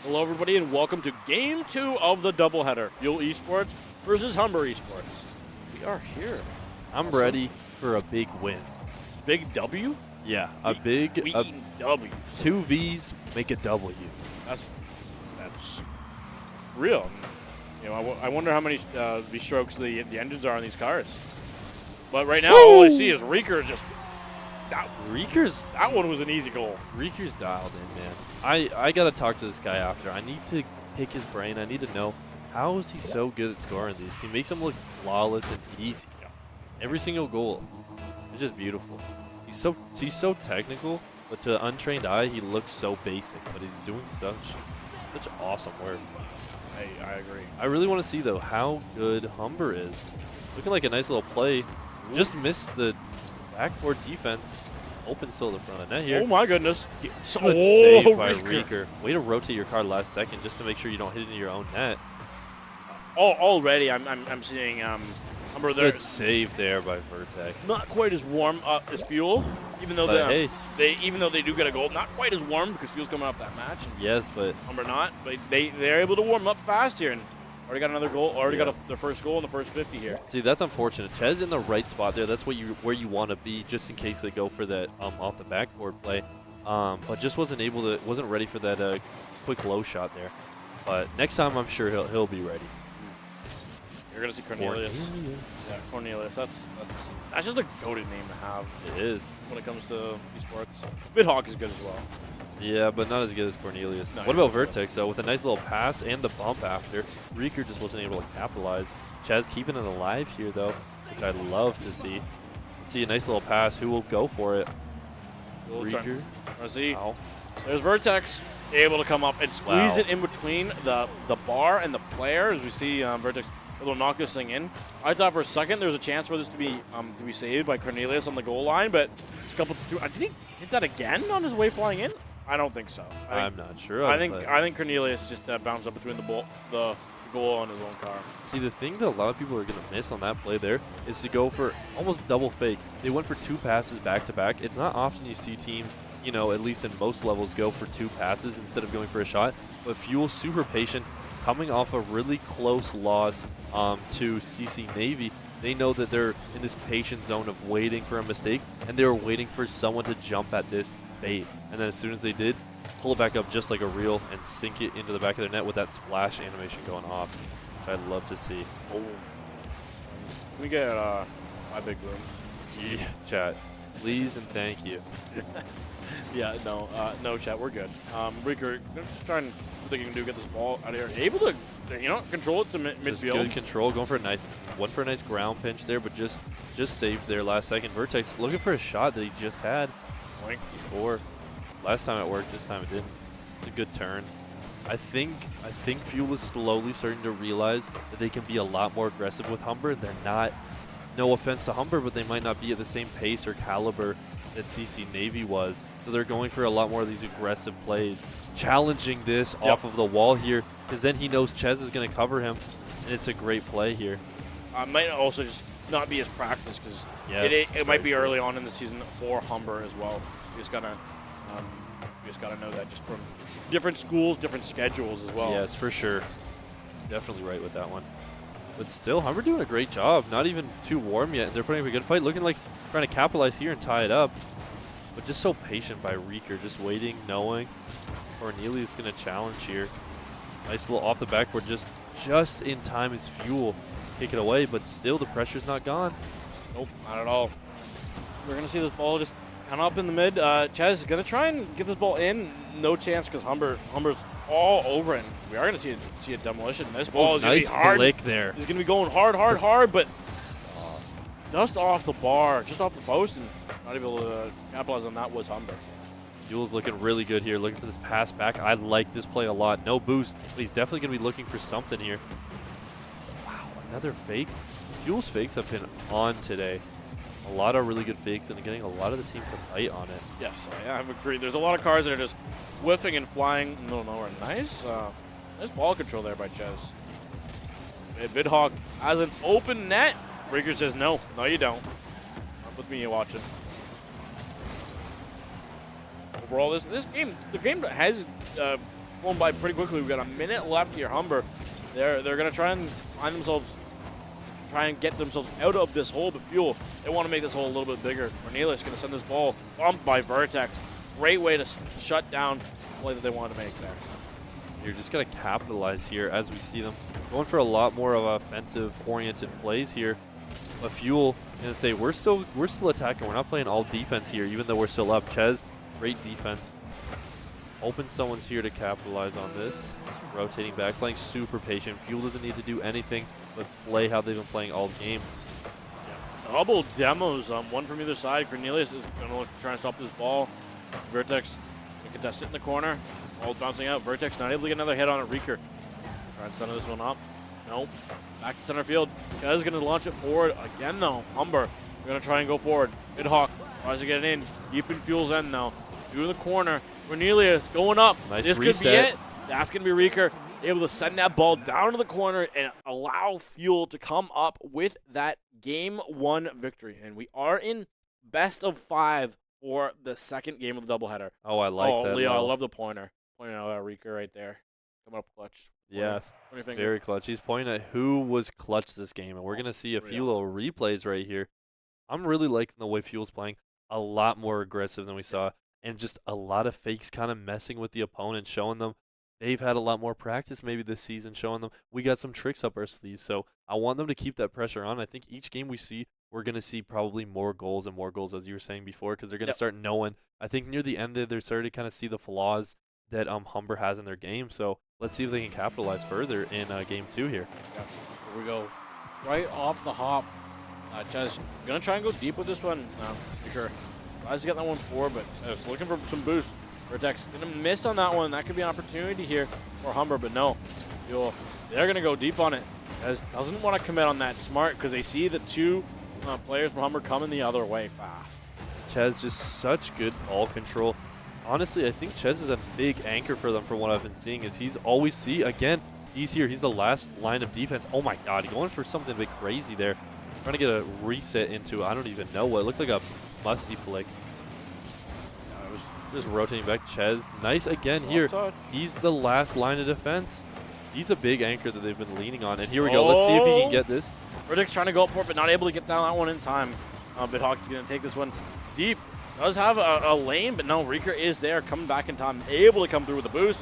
Hello, everybody, and welcome to Game 2 of the doubleheader. Fuel Esports versus Humber Esports. We are here. I'm ready for a big win. Big W? Yeah, We eating W's. 2 V's make a W. That's real. You know, I wonder how many V strokes the engines are on these cars. But right now, all I see is Reeker just. That one was an easy goal. Reeker's dialed in, man. I gotta talk to this guy after. I need to pick his brain. I need to know how is he so good at scoring these. He makes them look flawless and easy. Every single goal, it's just beautiful. He's so technical, but to an untrained eye, he looks so basic. But he's doing such awesome work. I agree. I really want to see though how good Humber is. Looking like a nice little play. Just missed the backboard defense. Open still the front of the net here. Oh my goodness. Good save by Reeker. Way to rotate your car last second just to make sure you don't hit into your own net. Already, I'm seeing Humber there. Good save there by Vertex. Not quite as warm as Fuel, even though even though they do get a goal. Not quite as warm because Fuel's coming off that match. Yes, but Humber not. But they're able to warm up fast here and already got another goal. Already got their first goal in the first 50 here. See, that's unfortunate. Chez in the right spot there. That's where you want to be, just in case they go for that off the backboard play. But just wasn't ready for that quick low shot there. But next time, I'm sure he'll be ready. You're gonna see Cornelius. Yeah, Cornelius. That's just a goated name to have. It is when it comes to esports. Vidhawk is good as well. Yeah, but not as good as Cornelius. No, what about Vertex, though? With a nice little pass and the bump after, Reeker just wasn't able to capitalize. Chez keeping it alive here, though, which I'd love to see. Let's see a nice little pass. Who will go for it? Reeker. Let's see. Ow. There's Vertex able to come up and squeeze it in between the bar and the player. As we see Vertex able to knock this thing in. I thought for a second there was a chance for this to be saved by Cornelius on the goal line, but it's a couple. Did he hit that again on his way flying in? I don't think so. I'm not sure. I think Cornelius just bounced up between the goal on his own car. See, the thing that a lot of people are going to miss on that play there is to go for almost double fake. They went for 2 passes back to back. It's not often you see teams, you know, at least in most levels, go for 2 passes instead of going for a shot. But Fuel super patient, coming off a really close loss to CC Navy. They know that they're in this patient zone of waiting for a mistake, and they were waiting for someone to jump at this bait. And then as soon as they did, pull it back up just like a reel and sink it into the back of their net with that splash animation going off, which I'd love to see. Oh. Can we get my big room? Yeah, chat. Please and thank you. Yeah, no, chat, we're good. Reeker, just trying to think you can do get this ball out of here. Able to, control it to midfield. Good control, going for a nice ground pinch there, but just saved there last second. Vertex looking for a shot that he just had before. Last time it worked, this time it didn't. It's a good turn. I think Fuel is slowly starting to realize that they can be a lot more aggressive with Humber. They're not, no offense to Humber, but they might not be at the same pace or caliber that CC Navy was. So they're going for a lot more of these aggressive plays, challenging this off of the wall here, because then he knows Chez is going to cover him, and it's a great play here. Might also just not be as practiced, because it might be early on in the season for Humber as well. You just gotta know that just from different schools, different schedules as well. Yes, for sure. Definitely right with that one. But still, Humber doing a great job. Not even too warm yet. They're putting up a good fight. Looking like trying to capitalize here and tie it up. But just so patient by Reeker. Just waiting, knowing Cornelius is going to challenge here. Nice little off the backboard. Just in time is Fuel. Kick it away, but still the pressure's not gone. Nope, not at all. We're going to see this ball just kind of up in the mid. Chez is going to try and get this ball in. No chance because Humber's all over it. We are going to see a demolition. This ball is going to be hard. Nice flick there. He's going to be going hard, but just off the bar, just off the post, and not able to capitalize on that was Humber. Fuel's looking really good here, looking for this pass back. I like this play a lot. No boost, but he's definitely going to be looking for something here. Wow, another fake. Fuel's fakes have been on today. A lot of really good fakes and getting a lot of the team to bite on it. Yes, I've agreed. There's a lot of cars that are just whiffing and flying. Nowhere. Nice ball control there by Chez. Vidhawk has an open net. Reeker says, no, you don't. Not with me watching. Overall, this game, the game has going by pretty quickly. We've got a minute left here. Humber, they're going to try and get themselves out of this hole, but Fuel, they want to make this hole a little bit bigger. Cornelius going to send this ball bumped by Vertex. Great way to shut down the play that they wanted to make there. You're just going to capitalize here as we see them going for a lot more of offensive-oriented plays here. But Fuel going to say, we're still attacking. We're not playing all defense here, even though we're still up. Ches, great defense. Hoping someone's here to capitalize on this. Rotating back, playing super patient. Fuel doesn't need to do anything but play how they've been playing all game. Yeah. Double demos, one from either side. Cornelius is going to try and stop this ball. Vertex can contest it in the corner. Ball's bouncing out. Vertex not able to get another hit on it. Reeker trying to center this one up. Nope. Back to center field. Chez going to launch it forward again, though. Humber going to try and go forward. Vidhawk tries to get it in. Deep in Fuel's end, though. Through the corner. Cornelius going up. Nice this reset. Could be it. That's going to be Reeker able to send that ball down to the corner and allow Fuel to come up with that Game 1 victory. And we are in best of 5 for the second game of the doubleheader. Oh, I like that. Leo, I love the pointer. Pointing out Reeker right there. Coming up clutch. Yes, very clutch. He's pointing at who was clutch this game, and we're going to see a few little replays right here. I'm really liking the way Fuel's playing. A lot more aggressive than we saw, and just a lot of fakes kind of messing with the opponent, showing them they've had a lot more practice maybe this season, showing them we got some tricks up our sleeves. So I want them to keep that pressure on. I think each game we see, we're going to see probably more goals and more goals, as you were saying before, because they're going to start knowing. I think near the end, they're starting to kind of see the flaws that Humber has in their game. So let's see if they can capitalize further in Game 2 here. Yeah. Here we go. Right off the hop. Ches going to try and go deep with this one. Sure. Tries to get that one forward, but looking for some boost. Vertex going to miss on that one. That could be an opportunity here for Humber, but no. They're going to go deep on it. Ches doesn't want to commit on that. Smart, because they see the two players from Humber coming the other way fast. Ches just such good ball control. Honestly, I think Ches is a big anchor for them from what I've been seeing. Is he's always he's here. He's the last line of defense. Oh my God, going for something a bit crazy there. Trying to get a reset into, I don't even know what. It looked like a musty flick. It was just rotating back. Ches, nice again here. Touch. He's the last line of defense. He's a big anchor that they've been leaning on. And here we go. Let's see if he can get this. Vertex trying to go up for it, but not able to get down that one in time. Vidhawk is going to take this one deep. Does have a lane, but no, Reeker is there, coming back in time, able to come through with a boost.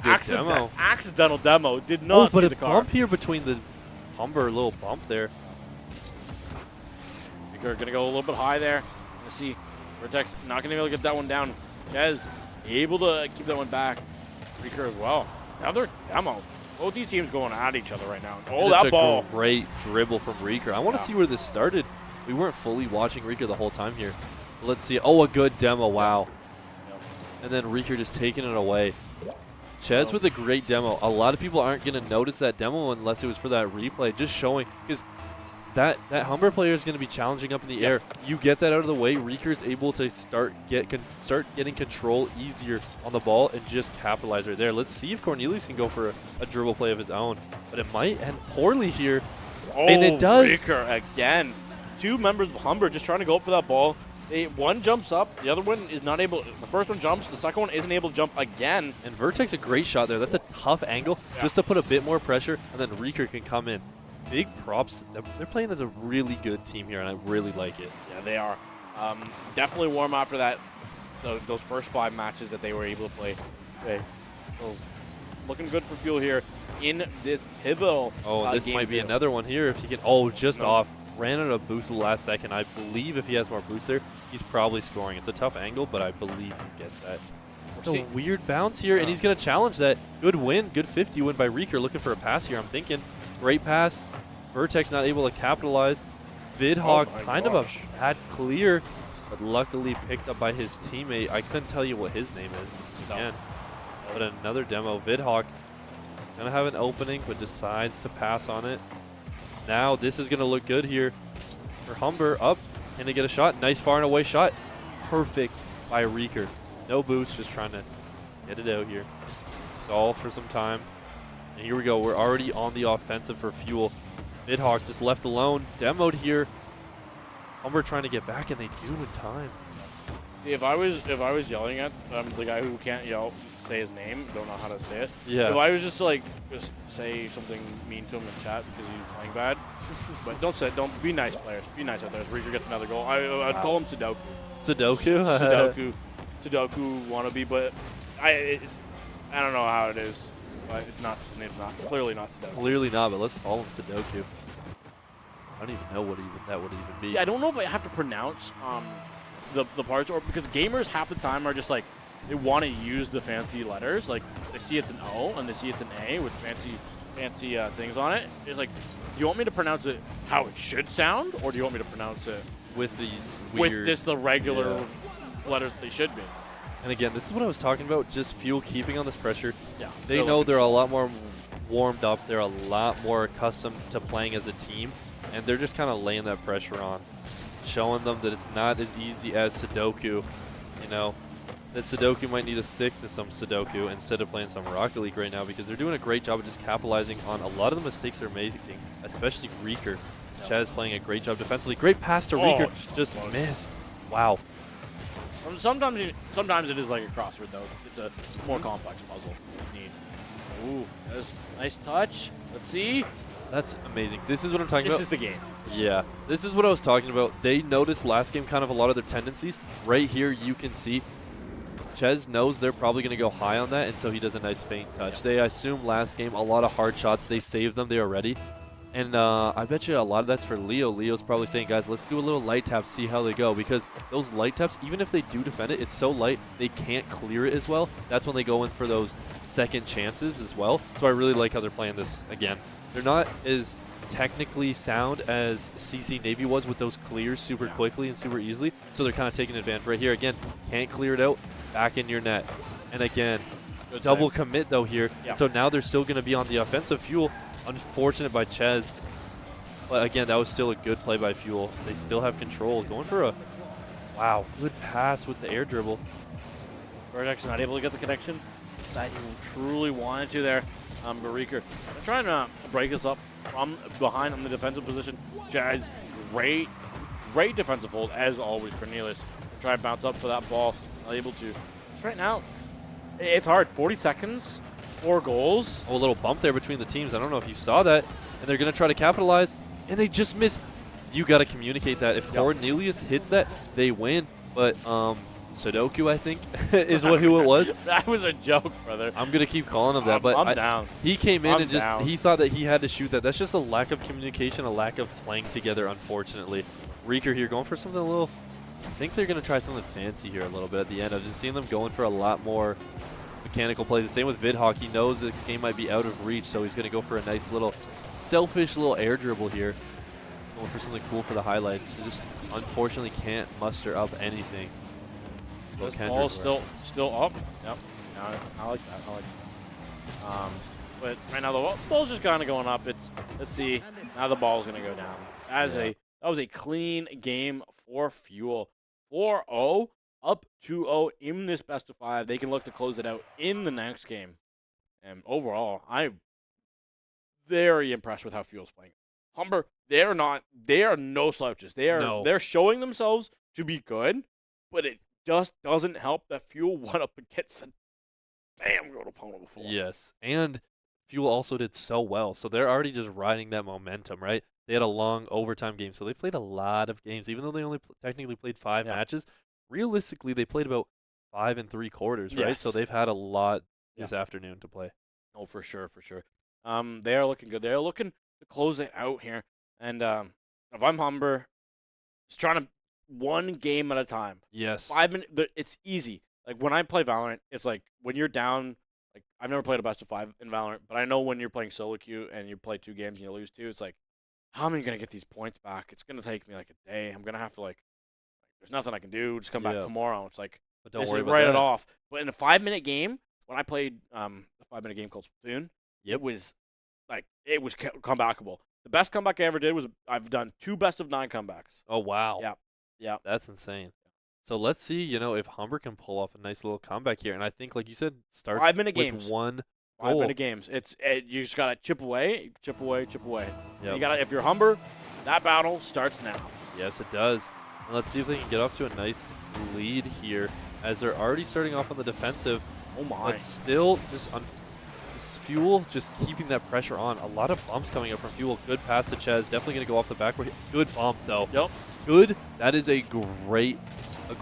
Accidental demo. Did not see the car. But a bump here between the Humber, little bump there. Reeker going to go a little bit high there. Going to see Vertex not going to be able to get that one down. Ches able to keep that one back. Reeker as well. Another demo. Both these teams going at each other right now. Oh, that ball. It's a great dribble from Reeker. I want to see where this started. We weren't fully watching Reeker the whole time here. Let's see. Oh, a good demo. Wow. Yep. And then Reeker just taking it away. Ches with a great demo. A lot of people aren't going to notice that demo unless it was for that replay. Just showing, because that Humber player is going to be challenging up in the air. You get that out of the way. Reeker is able to start getting control easier on the ball and just capitalize right there. Let's see if Cornelius can go for a dribble play of his own. But it might end poorly here. Oh, and it does. Reeker again. Two members of Humber just trying to go up for that ball. One jumps up, the other one is not able. The first one jumps, the second one isn't able to jump again. And Vertex a great shot there. That's a tough angle just to put a bit more pressure, and then Reeker can come in. Big props. They're playing as a really good team here, and I really like it. Yeah, they are. Definitely warm after that. Those first 5 matches that they were able to play. Okay. So looking good for Fuel here in this pivotal. Oh, this might be another one here if he can. Oh, just off. Ran out of boost at the last second. I believe if he has more boost there, he's probably scoring. It's a tough angle, but I believe he gets that. It's a weird bounce here, and he's going to challenge that. Good win, good 50 win by Reeker. Looking for a pass here, I'm thinking. Great pass. Vertex not able to capitalize. Vidhawk kind of a bad clear, but luckily picked up by his teammate. I couldn't tell you what his name is again. But another demo. Vidhawk going to have an opening, but decides to pass on it. Now this is going to look good here for Humber. Up and they get a shot. Nice far and away shot. Perfect by Reeker. No boost, just trying to get it out here. Stall for some time. And here we go. We're already on the offensive for Fuel. Vidhawk just left alone. Demoed here. Humber trying to get back, and they do in time. If I was yelling at the guy who can't yell, say his name. Don't know how to say it. Yeah. If I was just to, like, just say something mean to him in chat because he's playing bad, but don't be nice, players. Be nice out there. As Reeker gets another goal, I'd call him Sudoku. Sudoku? Sudoku wannabe, but I don't know how it is, but it's not. His name's not clearly not Sudoku. Clearly not, but let's call him Sudoku. I don't even know what that would even be. See, I don't know if I have to pronounce the parts, or because gamers half the time are just like they want to use the fancy letters. Like they see it's an O and they see it's an A with fancy things on it. It's like, do you want me to pronounce it how it should sound, or do you want me to pronounce it with these weird, with just the regular letters they should be? And again, this is what I was talking about. Just Fuel keeping on this pressure. Yeah, they know they're a lot more warmed up. They're a lot more accustomed to playing as a team. And they're just kind of laying that pressure on, showing them that it's not as easy as Sudoku, you know, that Sudoku might need to stick to some Sudoku instead of playing some Rocket League right now, because they're doing a great job of just capitalizing on a lot of the mistakes they're making, especially Reeker. Chaz playing a great job defensively. Great pass to Reeker, just missed. Wow. Sometimes it is like a crossword, though. It's a more complex puzzle. Ooh, that's a nice touch. Let's see. That's amazing. This is what I'm talking about. This is the game. Yeah, this is what I was talking about. They noticed last game kind of a lot of their tendencies. Right here, you can see Ches knows they're probably going to go high on that, and so he does a nice feint touch. They assume last game a lot of hard shots. They saved them. They are ready. And I bet you a lot of that's for Leo. Leo's probably saying, guys, let's do a little light tap, see how they go. Because those light taps, even if they do defend it, it's so light, they can't clear it as well. That's when they go in for those second chances as well. So I really like how they're playing this again. They're not as technically sound as CC Navy was with those clears super quickly and super easily. So they're kind of taking advantage right here. Again, can't clear it out, back in your net. And again, double commit though here. Yeah. So now they're still going to be on the offensive. Fuel, unfortunate by Ches. But again, that was still a good play by Fuel. They still have control. Going for a, wow, good pass with the air dribble. Vertex not able to get the connection that he truly wanted to there. Reeker trying to break us up from behind on the defensive position. Jazz, great defensive hold as always. Cornelius try to bounce up for that ball, not able to. Just right now, it's hard. 40 seconds, 4 goals. Oh, a little bump there between the teams. I don't know if you saw that. And they're going to try to capitalize, and they just miss. You got to communicate that. If Cornelius hits that, they win. But Sudoku, I think, is who it was. That was a joke, brother. I'm going to keep calling him that. But I'm down. He came in and he thought that he had to shoot that. That's just a lack of communication, a lack of playing together, unfortunately. Reeker here going for something a little, I think they're going to try something fancy here a little bit at the end. I've been seeing them going for a lot more mechanical plays. The same with Vidhawk. He knows this game might be out of reach, so he's going to go for a nice little selfish little air dribble here. Going for something cool for the highlights. They just unfortunately can't muster up anything. This ball's still up. Yep. I like that. But right now the ball's just kind of going up. Let's see. Now the ball's going to go down. That was a clean game for Fuel. 4-0, up 2-0 in this best of 5. They can look to close it out in the next game. And overall, I'm very impressed with how Fuel's playing. Humber, they are no slouches. They're showing themselves to be good, but it just doesn't help that Fuel went up against a damn good opponent before. Yes, and Fuel also did so well, so they're already just riding that momentum, right? They had a long overtime game, so they played a lot of games. Even though they only technically played 5 matches, realistically they played about 5 3/4, right? So they've had a lot this afternoon to play. Oh, for sure. They are looking good. They're looking to close it out here. And if I'm Humber, just trying to one game at a time. Yes. 5 minutes. It's easy. Like when I play Valorant, it's like when you're down. Like I've never played a best of 5 in Valorant, but I know when you're playing solo queue and you play 2 games and you lose 2, it's like, how am I gonna get these points back? It's gonna take me like a day. I'm gonna have to there's nothing I can do. Just come back tomorrow. It's like, but don't worry about write it off. But in a 5-minute game, when I played a 5-minute game called Splatoon, it was comebackable. The best comeback I ever did was I've done 2 best of 9 comebacks. Oh wow. Yeah. That's insane. So let's see, if Humber can pull off a nice little comeback here. And I think, like you said, starts 5-minute with games. 1 goal. 5-minute games. You just gotta chip away. Yep. You gotta. If you're Humber, that battle starts now. Yes, it does. And let's see if they can get off to a nice lead here, as they're already starting off on the defensive. Oh my. But still, this Fuel just keeping that pressure on. A lot of bumps coming up from Fuel. Good pass to Chez. Definitely going to go off the backboard. Good bump, though. Yep. Good. That is a great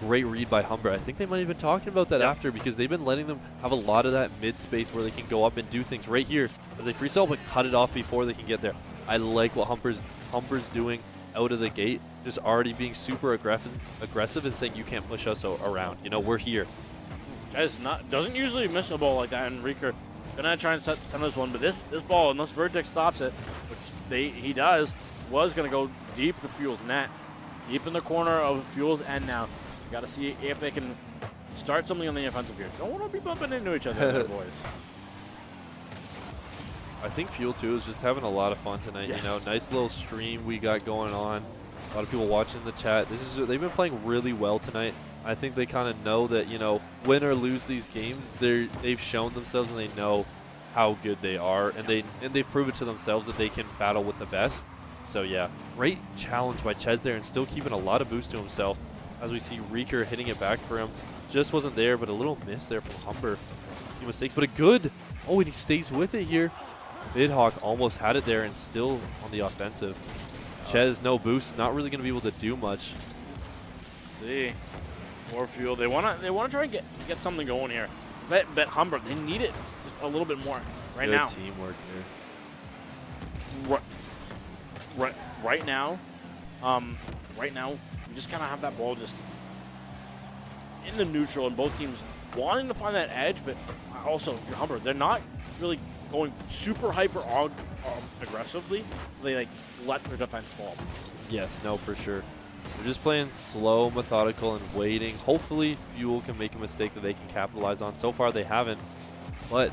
read by Humber. I think they might have been talking about that after, because they've been letting them have a lot of that mid space where they can go up and do things right here as they freestyle, but cut it off before they can get there. I like what Humber's doing out of the gate, just already being super aggressive and saying, you can't push us around. You know, we're here. Chez doesn't usually miss a ball like that, and Reeker gonna try and send this one, but this ball, unless Vertex stops it, which he does, was gonna go deep to Fuel's net, deep in the corner of Fuel's end now. You gotta see if they can start something on the offensive here. Don't want to be bumping into each other, there, boys. I think Fuel, too, is just having a lot of fun tonight. Yes. You know, nice little stream we got going on. A lot of people watching the chat. They've been playing really well tonight. I think they kind of know that, you know, win or lose these games, they've shown themselves and they know how good they are, and they've proven to themselves that they can battle with the best. So yeah, great challenge by Chez there, and still keeping a lot of boost to himself. As we see Reeker hitting it back for him, just wasn't there, but a little miss there from Humber. A few mistakes, but a good. Oh, and he stays with it here. Vidhawk almost had it there and still on the offensive. Chez, no boost, not really going to be able to do much. Let's see, more Fuel. They wanna try and get something going here. Bet Humber, they need it just a little bit more right now. Good teamwork there. Right now, you just kind of have that ball just in the neutral, and both teams wanting to find that edge, but also if you're Humber, they're not really going super hyper aggressively. So they like let their defense fall. Yes, no, for sure. They're just playing slow, methodical, and waiting. Hopefully, Fuel can make a mistake that they can capitalize on. So far, they haven't. But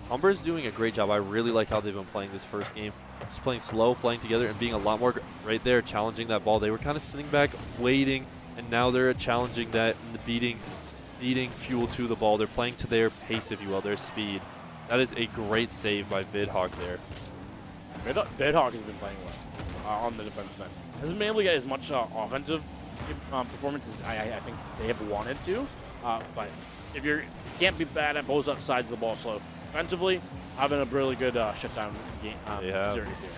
Humber's doing a great job. I really like how they've been playing this first game. Just playing slow, playing together, and being a lot more right there, challenging that ball. They were kind of sitting back, waiting, and now they're challenging that and beating Fuel to the ball. They're playing to their pace, if you will, their speed. That is a great save by Vidhawk there. Vidhawk has been playing well on the defensive end. Hasn't been able to get as much offensive performance as I think they have wanted to. But if you can't be bad at both sides of the ball, so defensively, having a really good shutdown game series here.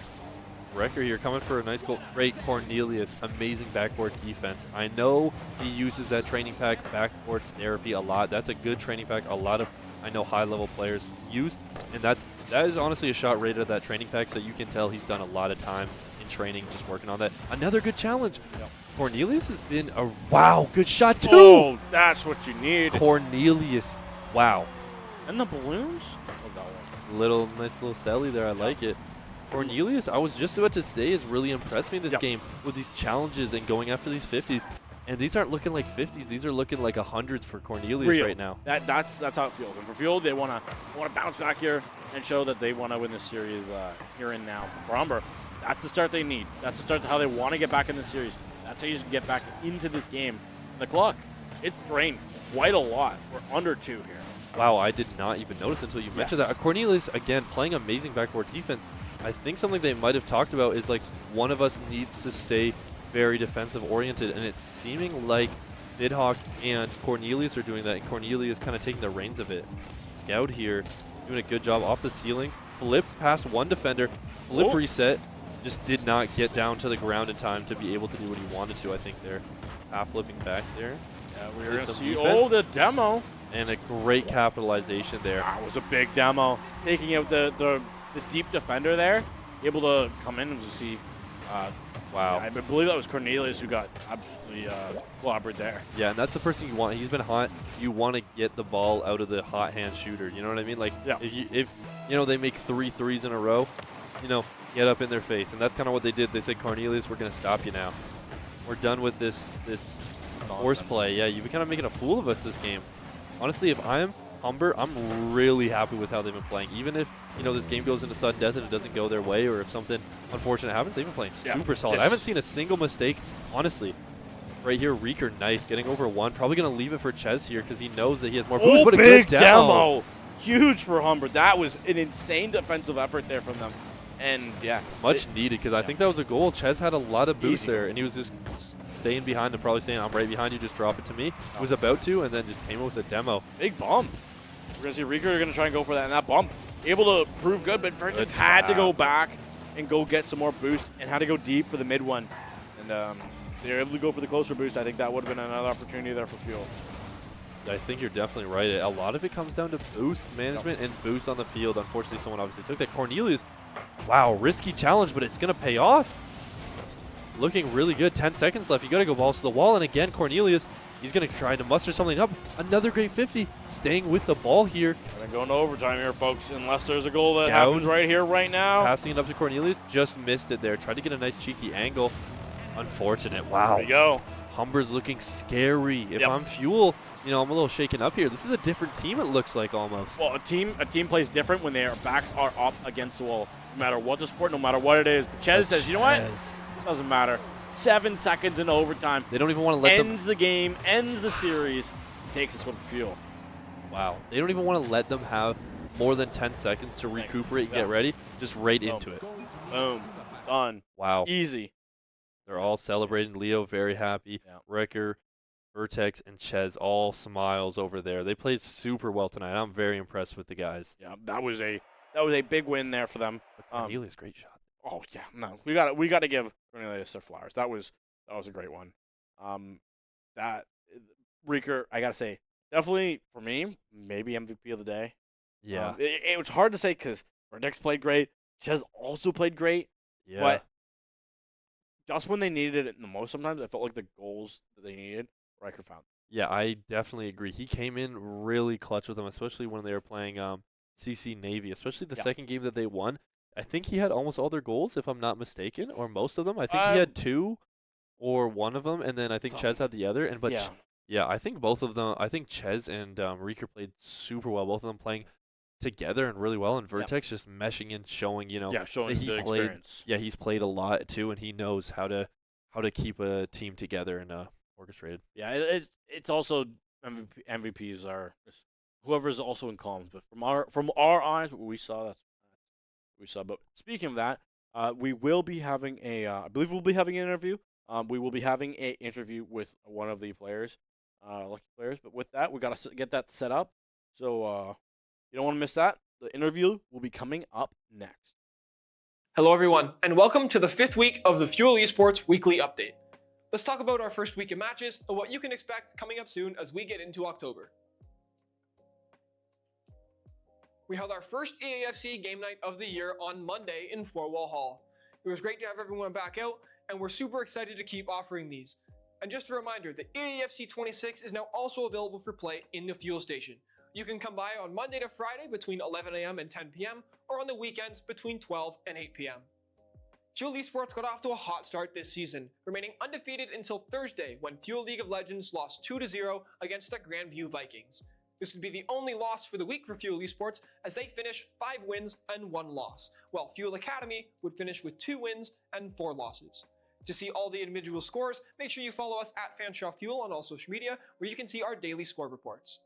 Wrecker here coming for a nice goal. Great Cornelius, amazing backboard defense. I know he uses that training pack, backboard therapy, a lot. That's a good training pack. A lot of, I know, high-level players use, and that is honestly a shot rated at that training pack, so you can tell he's done a lot of time in training just working on that. Another good challenge. Yep. Cornelius has been a good shot too. Oh, that's what you need. Cornelius, wow. And the balloons? Oh, that one. Nice little celly there. I like it. Cornelius, I was just about to say, has really impressed me this game with these challenges and going after these 50s. And these aren't looking like 50s; these are looking like 100s for Cornelius right now. That's how it feels. And for Fuel, they want to bounce back here and show that they want to win this series here and now. For Humber, that's the start they need. That's the start to how they want to get back in this series. That's how you get back into this game. The clock, it drained quite a lot. We're under 2 here. Wow, I did not even notice until you mentioned that. Cornelius, again, playing amazing backboard defense. I think something they might have talked about is like one of us needs to stay very defensive oriented, and it's seeming like Vidhawk and Cornelius are doing that, and Cornelius kind of taking the reins of it. Scout here doing a good job off the ceiling. Flip past one defender. Flip reset. Just did not get down to the ground in time to be able to do what he wanted to, I think, there. Half flipping back there. Yeah, we're going to see the demo. And a great capitalization there. That was a big demo. Taking out the deep defender there. Able to come in and just see. Wow. I believe that was Cornelius who got absolutely clobbered there. Yeah, and that's the person you want. He's been hot. You want to get the ball out of the hot hand shooter. You know what I mean? Like, if they make 3 threes in a row, get up in their face. And that's kind of what they did. They said, Cornelius, we're going to stop you now. We're done with this horseplay. Yeah, you've been kind of making a fool of us this game. Honestly, if I'm Humber, I'm really happy with how they've been playing. Even if, this game goes into sudden death and it doesn't go their way, or if something unfortunate happens, they've been playing super solid. I haven't seen a single mistake, honestly. Right here, Reeker, nice, getting over 1. Probably going to leave it for Chez here because he knows that he has more boost, but a big good demo. Huge for Humber. That was an insane defensive effort there from them. And, yeah. Much needed, because I think that was a goal. Chez had a lot of boost there, and he was just staying behind and probably saying, I'm right behind you, just drop it to me. He was about to, and then just came up with a demo. Big bump. We're going to see Rieger going to try and go for that. And that bump, able to prove good, but Vertex had to go back and go get some more boost and had to go deep for the mid one. And they were able to go for the closer boost. I think that would have been another opportunity there for Fuel. I think you're definitely right. A lot of it comes down to boost management and boost on the field. Unfortunately, someone obviously took that. Cornelius, wow, risky challenge, but it's going to pay off. Looking really good. 10 seconds left. You got to go balls to the wall. And again, Cornelius, he's going to try to muster something up. Another great 50, staying with the ball here. And going to overtime here, folks, unless there's a goal that happens right here, right now. Passing it up to Cornelius, just missed it there. Tried to get a nice cheeky angle. Unfortunate. Wow. There you go. Humber's looking scary. If I'm Fuel, you know, I'm a little shaken up here. This is a different team, it looks like, almost. Well, a team plays different when their backs are up against the wall, no matter what the sport, no matter what it is. But Chez says, you know what? It doesn't matter. 7 seconds in overtime. They don't even want to let them... Ends the game, ends the series, takes this one for Fuel. Wow. They don't even want to let them have more than 10 seconds to recuperate and get ready. Just right into it. Boom. Done. Wow. Easy. They're all celebrating. Leo very happy. Yeah. Wrecker, Vertex, and Chez all smiles over there. They played super well tonight. I'm very impressed with the guys. Yeah, that was a big win there for them. Cornelius, great shot. Oh yeah, no, we got to give Cornelius their flowers. That was a great one. That Rieger, I gotta say, definitely for me, maybe MVP of the day. Yeah, it was hard to say because Vertex played great. Chez also played great. Yeah, but just when they needed it the most, sometimes I felt like the goals that they needed, Riker found. Yeah, I definitely agree. He came in really clutch with them, especially when they were playing CC Navy, especially the second game that they won. I think he had almost all their goals, if I'm not mistaken, or most of them. I think he had 2 or one of them, and then I think Chez had the other. I think both of them. I think Chez and Rieger played super well. Both of them playing together and really well, and Vertex just meshing in, showing showing that he the played. experience. Yeah, he's played a lot too, and he knows how to keep a team together and orchestrated. Yeah, it's also MVPs are whoever's also in columns, but from our eyes, what we saw, that's what we saw. But speaking of that, we will be having I believe we'll be having an interview. We will be having an interview with one of the players, lucky players. But with that, we got to get that set up. So you don't want to miss that. The interview will be coming up next. Hello everyone, and welcome to the 5th week of the Fuel Esports Weekly Update. Let's talk about our first week of matches and what you can expect coming up soon as we get into October. We held our first EAFC game night of the year on Monday in Four-Wall Hall. It was great to have everyone back out, and we're super excited to keep offering these. And just a reminder, the EAFC 26 is now also available for play in the Fuel Station. You can come by on Monday to Friday between 11 a.m. and 10 p.m. or on the weekends between 12 and 8 p.m. Fuel Esports got off to a hot start this season, remaining undefeated until Thursday when Fuel League of Legends lost 2-0 against the Grandview Vikings. This would be the only loss for the week for Fuel Esports as they finish 5 wins and 1 loss, while Fuel Academy would finish with 2 wins and 4 losses. To see all the individual scores, make sure you follow us at Fanshawe Fuel on all social media, where you can see our daily score reports.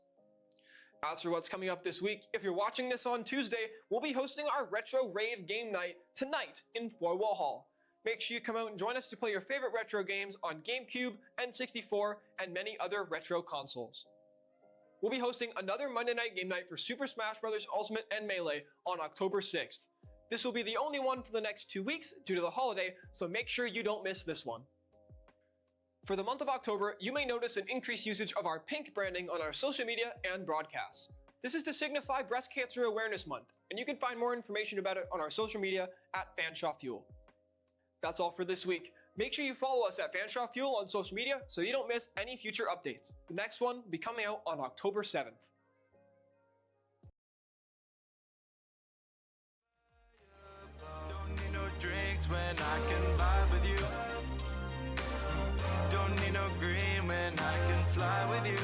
As for what's coming up this week, if you're watching this on Tuesday, we'll be hosting our Retro Rave game night tonight in Four-Wall Hall. Make sure you come out and join us to play your favorite retro games on GameCube, N64, and many other retro consoles. We'll be hosting another Monday night game night for Super Smash Bros. Ultimate and Melee on October 6th. This will be the only one for the next 2 weeks due to the holiday, so make sure you don't miss this one. For the month of October, you may notice an increased usage of our pink branding on our social media and broadcasts. This is to signify Breast Cancer Awareness Month, and you can find more information about it on our social media at Fanshawe Fuel. That's all for this week. Make sure you follow us at Fanshawe Fuel on social media so you don't miss any future updates. The next one will be coming out on October 7th. Don't need no drinks when I can vibe with you. Don't need no green when I can fly with you.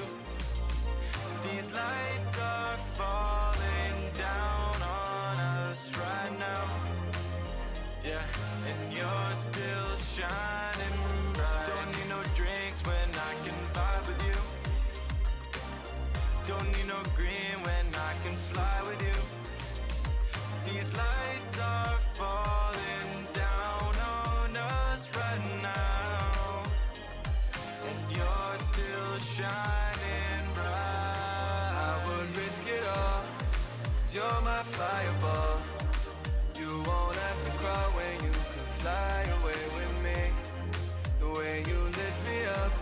These lights are falling down on us right now. Yeah, and you're still shining bright. Don't need no drinks when I can vibe with you. Don't need no green when I can fly with you. These lights are falling down on us right now, and you're still shining bright. I would risk it all you're my fireball. You won't have to cry when you can fly away with me. The way you lift me up,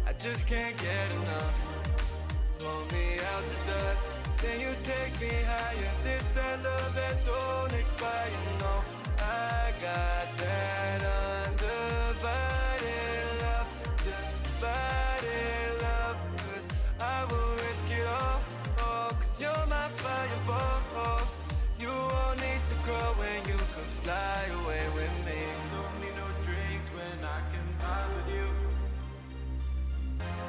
I just can't get enough. Pull me out the dust, then you take me higher. This that love that don't expire, no. I got that undivided love, divided love. 'Cause I will risk it all, oh, 'cause you're my fireball. You won't need to grow when you can fly away with me. Don't need no drinks when I can vibe with you.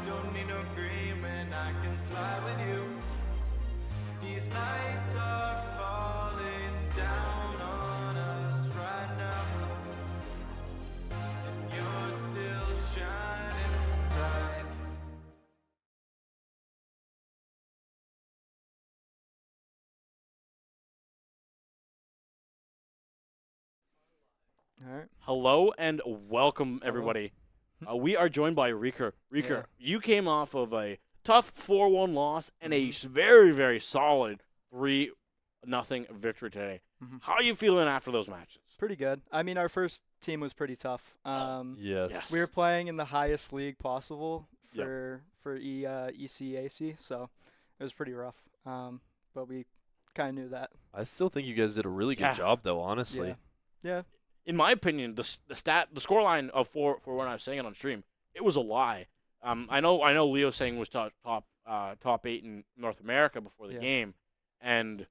Don't need no green when I can fly with you. These nights are falling down on us right now, and you're still shining bright. All right. Hello and welcome, everybody. We are joined by Reeker. Reeker, you came off of a tough 4-1 loss and a very, very solid 3-0 victory today. How are you feeling after those matches? Pretty good. I mean, our first team was pretty tough. Yes. We were playing in the highest league possible for ECAC, so it was pretty rough. But we kind of knew that. I still think you guys did a really good job, though, honestly. Yeah. In my opinion, the scoreline of 4-1, I was saying it on stream, it was a lie. I know Leo saying was top 8 in North America before the game, and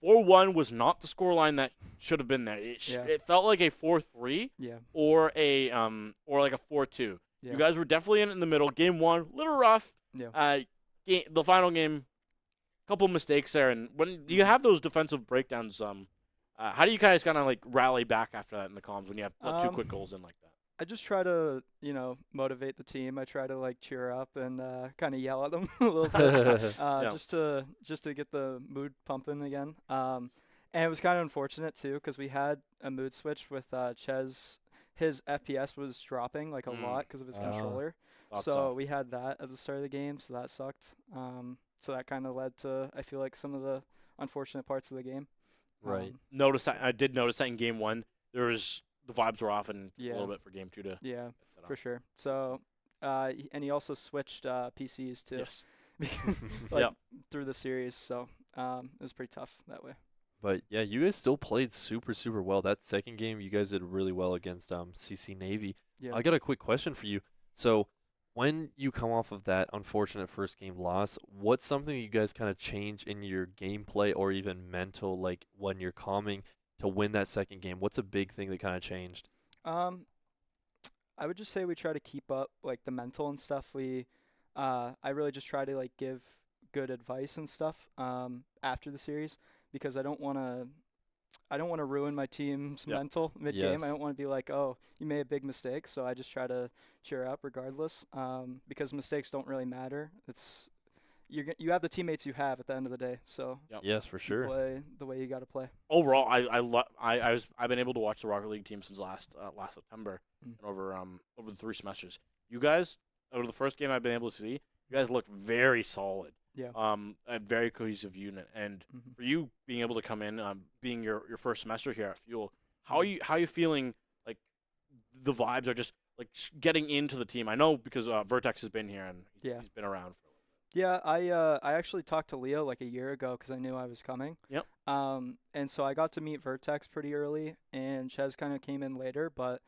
4-1 was not the scoreline that should have been there. It felt like a 4-3 or like a 4-2. Yeah. You guys were definitely in the middle. Game 1, a little rough. Yeah. The final game, a couple of mistakes there. And when you have those defensive breakdowns, how do you guys kind of like rally back after that in the comms when you have 2 quick goals in like that? I just try to, motivate the team. I try to like cheer up and kind of yell at them a little bit, just to get the mood pumping again. And it was kind of unfortunate too because we had a mood switch with Ches. His FPS was dropping like a lot because of his controller. So we had that at the start of the game, so that sucked. So that kind of led to, I feel like, some of the unfortunate parts of the game. Right. I did notice that in Game 1, the vibes were off and a little bit for Game 2 to for sure. So, and he also switched PCs too. Yes. Through the series, so it was pretty tough that way. But yeah, you guys still played super, super well. That second game, you guys did really well against CC Navy. Yeah. I got a quick question for you. So, when you come off of that unfortunate first game loss, what's something you guys kind of change in your gameplay or even mental, like when you're calming to win that second game? What's a big thing that kind of changed? I would just say we try to keep up like the mental and stuff. I really just try to like give good advice and stuff after the series because I don't want to ruin my team's mental mid-game. Yes. I don't want to be like, oh, you made a big mistake. So I just try to cheer up regardless because mistakes don't really matter. You have the teammates you have at the end of the day. So yes, for sure. Play the way you got to play. Overall, I've been able to watch the Rocket League team since last September and over the 3 semesters. You guys, over the first game I've been able to see, you guys look very solid. Yeah. A very cohesive unit, and for you being able to come in, being your first semester here at Fuel, how are you feeling? Like the vibes are just like getting into the team. I know because Vertex has been here and he's been around for a little bit. Yeah, I actually talked to Leo like a year ago because I knew I was coming. Yep. And so I got to meet Vertex pretty early, and Ches kind of came in later, but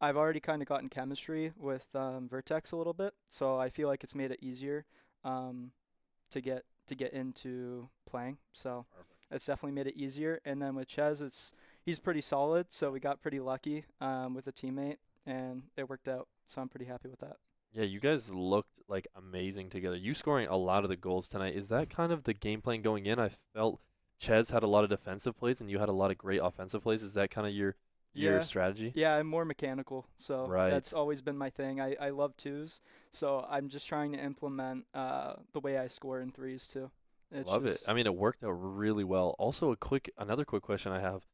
I've already kind of gotten chemistry with Vertex a little bit, so I feel like it's made it easier to get into playing. So it's definitely made it easier. And then with Ches, he's pretty solid, so we got pretty lucky with a teammate, and it worked out. So I'm pretty happy with that. Yeah, you guys looked like amazing together. You scoring a lot of the goals tonight. Is that kind of the game plan going in? I felt Ches had a lot of defensive plays and you had a lot of great offensive plays. Is that kind of your strategy? Yeah, I'm more mechanical, so right. That's always been my thing. I love 2s, so I'm just trying to implement the way I score in 3s too. Love it. I mean, it worked out really well. Also, another quick question I have.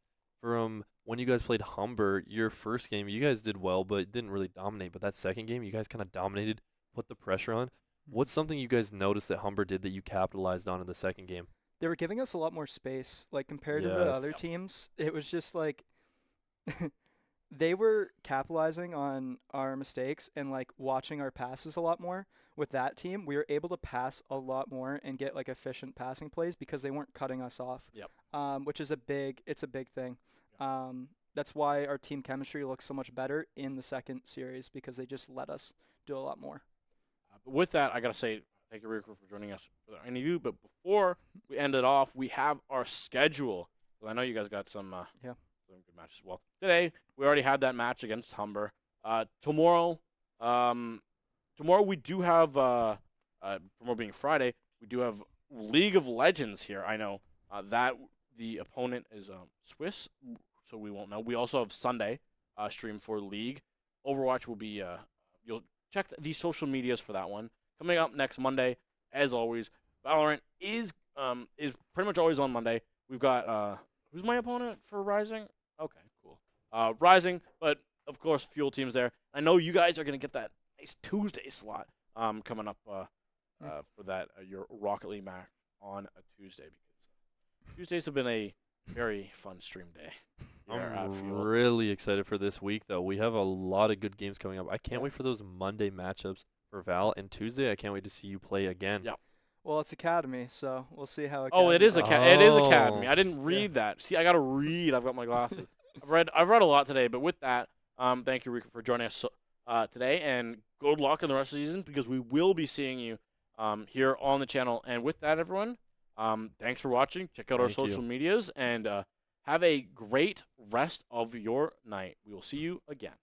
From when you guys played Humber, your first game, you guys did well, but didn't really dominate. But that second game, you guys kind of dominated, put the pressure on. What's something you guys noticed that Humber did that you capitalized on in the second game? they were giving us a lot more space. Like, compared to the other teams, it was just like they were capitalizing on our mistakes and like watching our passes a lot more. With that team, we were able to pass a lot more and get like efficient passing plays because they weren't cutting us off. Yep. Which is a big thing. That's why our team chemistry looks so much better in the second series, because they just let us do a lot more. But with that, I gotta say thank you, Rico, for joining us for the interview. But before we end it off, we have our schedule. Well, I know you guys got some good matches as well. Today, we already had that match against Humber. Tomorrow we do have, tomorrow being Friday, we do have League of Legends here. I know that the opponent is Swiss, so we won't know. We also have Sunday stream for League. Overwatch will be, you'll check the social medias for that one. Coming up next Monday, as always, Valorant is pretty much always on Monday. We've got, who's my opponent for Rising? Okay, cool. Rising, but of course, Fuel Team's there. I know you guys are going to get that nice Tuesday slot coming up for that, your Rocket League match on a Tuesday, because Tuesdays have been a very fun stream day. I'm really excited for this week, though. We have a lot of good games coming up. I can't wait for those Monday matchups for Val, and Tuesday I can't wait to see you play again. Yeah. Well, it's Academy, so we'll see how Academy. Oh, it is Academy. I didn't read that. See, I got to read. I've got my glasses. I've read a lot today, but with that, thank you, Rico, for joining us today, and good luck in the rest of the season, because we will be seeing you here on the channel. And with that, everyone, thanks for watching. Check out our social medias, and have a great rest of your night. We will see you again.